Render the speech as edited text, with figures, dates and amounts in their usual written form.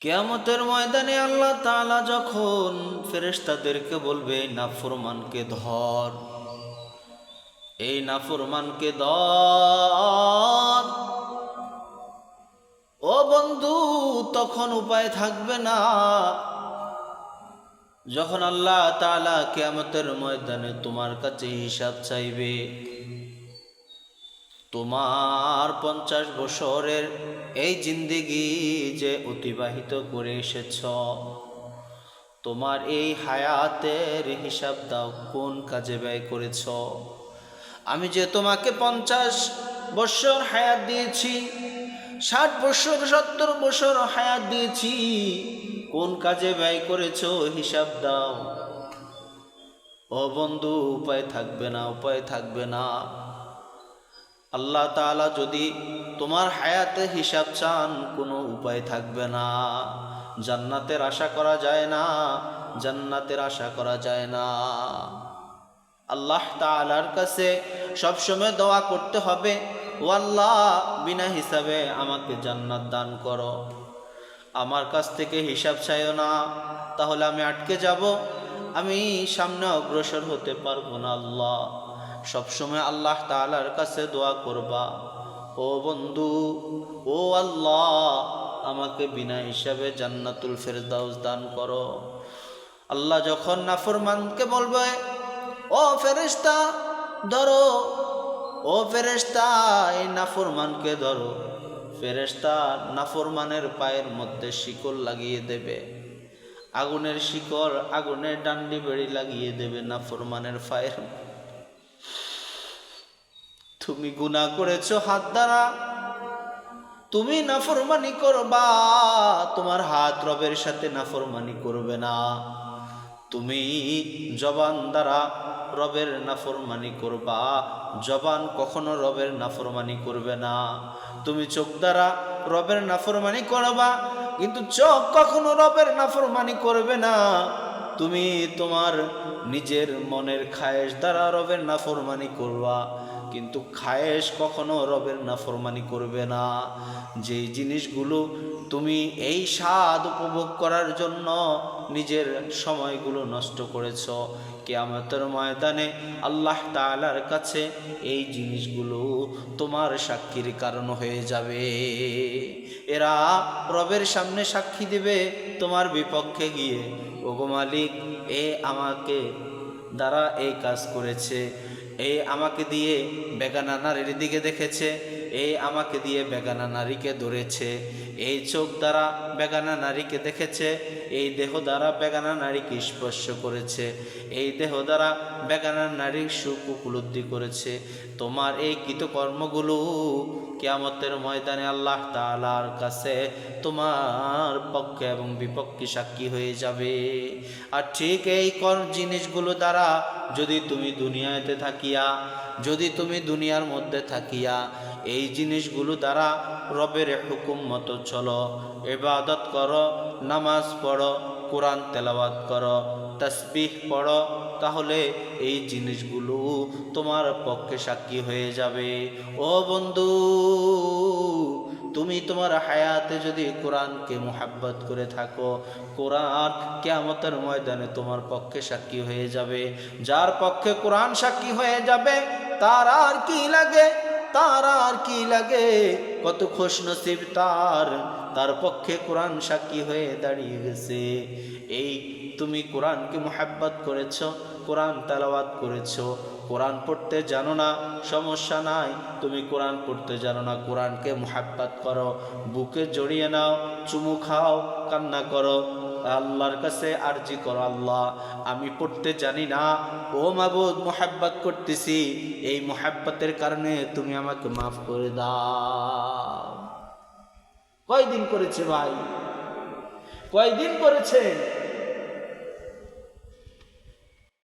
কিয়ামতের ময়দানে আল্লাহ তাআলা যখন ফেরেশতাদেরকে বলবে নাফরমানকে ধর, এই নাফরমানকে ধর, ও বন্ধু তখন উপায় থাকবে না। যখন আল্লাহ তাআলা কিয়ামতের ময়দানে তোমার কাছে হিসাব চাইবে, তোমার 50 বছরের এই জিন্দেগি যে অতিবাহিত করে এসেছ, তোমার এই হায়াতের হিসাব দাও, কোন কাজে ব্যয় করেছ। আমি যে তোমাকে 50 বছর হায়াত দিয়েছি, 60 বছর 70 বছর হায়াত দিয়েছি, কোন কাজে ব্যয় করেছ হিসাব দাও। ও বন্ধু উপায় থাকবে না, উপায় থাকবে না। আল্লাহ তাআলা যদি তোমার হায়াতে হিসাব চান, কোনো উপায় থাকবে না। জান্নাতের আশা করা যায় না, জান্নাতের আশা করা যায় না। আল্লাহ তাআলার কাছে সবসময় দোয়া করতে হবে, ও আল্লাহ বিনা হিসাবে আমাকে জান্নাত দান করো, আমার কাছ থেকে হিসাব চাইও না, তাহলে আমি আটকে যাব, আমি সামনে অগ্রসর হতে পারবো না। আল্লাহ সবসময় আল্লাহ তাআলার কাছে দোয়া করবা, ও বন্ধু, ও আল্লাহ আমাকে বিনা হিসাবে জান্নাতুল ফেরদাউস দান করো। আল্লাহ যখন নাফরমানকে বলবে, ও ফেরেশতা ধরো, ও ফেরেশতা এই নাফরমানকে ধরো, ফেরেশতা নাফরমানের পায়ের মধ্যে শিকল লাগিয়ে দেবে, আগুনের শিকল, আগুনের ডান্ডি বেড়ি লাগিয়ে দেবে নাফরমানের পায়ের। তুমি গুনাহ করেছো হাত দ্বারা, তুমি নাফরমানি করবা, তোমার হাত রবের সাথে নাফরমানি করবে না। তুমি জবান দ্বারা রবের নাফরমানি করবা, জবান কখনো রবের নাফরমানি করবে না। তুমি চোখ দ্বারা রবের নাফরমানি করবা, কিন্তু চোখ কখনো রবের নাফরমানি করবে না। তুমি তোমার নিজের মনের খায়েশ দ্বারা রবের নাফরমানি করবা, কিন্তু খায়েশ কখনো রবের নাফরমানি করবে না। যেই জিনিসগুলো তুমি এই স্বাদ উপভোগ করার জন্য নিজের সময়গুলো নষ্ট করেছ, কিয়ামতের ময়দানে আল্লাহ তাআলার কাছে এই জিনিসগুলো তোমার সাক্ষীর কারণ হয়ে যাবে। এরা রবের সামনে সাক্ষী দিবে তোমার বিপক্ষে গিয়ে, ওগো মালিক, এ আমাকে দ্বারা এই কাজ করেছে, এই আমাকে দিয়ে বেগানা নারীর দিকে দেখেছে, এই আমাকে দিয়ে বেগানা নারীকে ধরেছে, এই চোখ দ্বারা বেগানা নারীকে দেখেছে, এই দেহ দ্বারা বেগানা নারীকে স্পর্শ করেছে, এই দেহ দ্বারা বেগানা নারীর সুখ উপলব্ধি করেছে। তোমার এই কৃতকর্মগুলো কিয়ামতের ময়দানে আল্লাহ তাআলার কাছে তোমার পক্ষে এবং বিপক্ষে সাক্ষী হয়ে যাবে। আর ঠিক এই জিনিসগুলো দ্বারা যদি তুমি দুনিয়াতে থাকিয়া, যদি তুমি দুনিয়ার মধ্যে থাকিয়া এই জিনিসগুলো দ্বারা রবের হুকুম মতো চলো, ইবাদত করো, নামাজ পড়ো, কোরআন তেলাওয়াত করো, তাসবিহ পড়ো, তাহলে এই জিনিসগুলো তোমার পক্ষে সাক্ষী হয়ে যাবে। ও বন্ধু, তুমি তোমার হায়াতে যদি কোরআনকে মুহাব্বত করে থাকো, কোরআন কিয়ামতের ময়দানে তোমার পক্ষে সাক্ষী হয়ে যাবে। যার পক্ষে কোরআন সাক্ষী হয়ে যাবে, তার আর কি লাগে, তার আর কি লাগে, কত খুশনসিব তার, তার পক্ষে কোরআন সাক্ষী হয়ে দাঁড়িয়ে গেছে। এই তুমি কোরআনকে মুহাব্বত করেছো, কোরআন তেলাওয়াত করেছো, কোরআন পড়তে জানো না, সমস্যা নাই, তুমি কোরআন পড়তে জানো না, কোরআনকে মুহাব্বত করো, বুকে জড়িয়ে নাও, চুমু খাও, কান্না করো, আল্লাহর কাছে আরজি করো, আল্লাহ আমি পড়তে জানি না, ও মাবুদ মুহাব্বত করতেছি, এই মুহাব্বতের কারণে তুমি আমাকে মাফ করে দাও। কয়দিন করেছে ভাই, কয়দিন করেছেন?